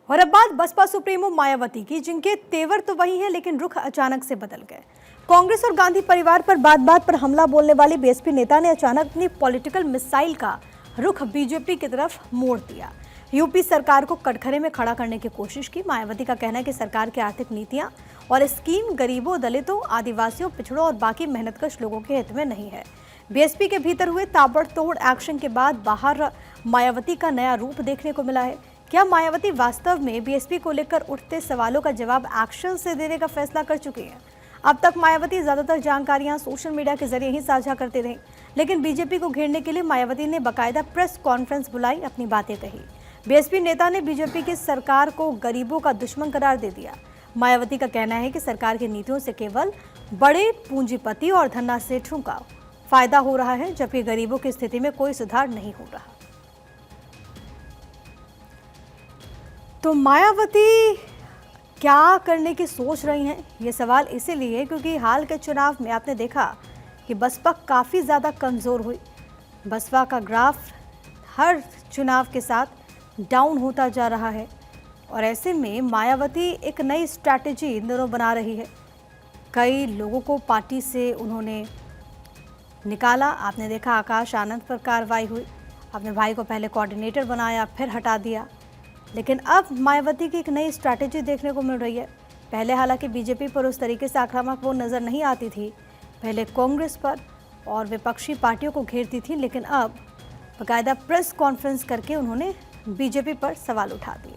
और अब बात बसपा सुप्रीमो मायावती की, जिनके तेवर तो वही हैं लेकिन रुख अचानक से बदल गए। कांग्रेस और गांधी परिवार पर बात बात पर हमला बोलने वाली बीएसपी नेता ने अचानक अपनी पॉलिटिकल मिसाइल का रुख बीजेपी की तरफ मोड़ दिया। यूपी सरकार को कटघरे में खड़ा करने की कोशिश की। मायावती का कहना है कि सरकार की आर्थिक नीतियां और स्कीम गरीबों, दलितों, आदिवासियों, पिछड़ों और बाकी मेहनतकश लोगों के हित में नहीं है। बीएसपी के भीतर हुए ताबड़तोड़ एक्शन के बाद बाहर मायावती का नया रूप देखने को मिला है। क्या मायावती वास्तव में बीएसपी को लेकर उठते सवालों का जवाब एक्शन से देने का फैसला कर चुकी हैं? अब तक मायावती ज्यादातर जानकारियां सोशल मीडिया के जरिए ही साझा करते रहे, लेकिन बीजेपी को घेरने के लिए मायावती ने बाकायदा प्रेस कॉन्फ्रेंस बुलाई, अपनी बातें कही। बीएसपी नेता ने बीजेपी की सरकार को गरीबों का दुश्मन करार दे दिया। मायावती का कहना है कि सरकार की नीतियों से केवल बड़े पूंजीपति और धन्ना सेठों का फायदा हो रहा है, जबकि गरीबों की स्थिति में कोई सुधार नहीं हो रहा। तो मायावती क्या करने की सोच रही हैं, ये सवाल इसीलिए क्योंकि हाल के चुनाव में आपने देखा कि बसपा काफ़ी ज़्यादा कमज़ोर हुई। बसपा का ग्राफ हर चुनाव के साथ डाउन होता जा रहा है और ऐसे में मायावती एक नई स्ट्रैटेजी इन दिनों बना रही है। कई लोगों को पार्टी से उन्होंने निकाला। आपने देखा आकाश आनंद पर कार्रवाई हुई, अपने भाई को पहले कोऑर्डिनेटर बनाया, फिर हटा दिया। लेकिन अब मायावती की एक नई स्ट्रैटेजी देखने को मिल रही है। पहले हालांकि बीजेपी पर उस तरीके से आक्रामक वो नज़र नहीं आती थी, पहले कांग्रेस पर और विपक्षी पार्टियों को घेरती थी, लेकिन अब बाकायदा प्रेस कॉन्फ्रेंस करके उन्होंने बीजेपी पर सवाल उठा दिए।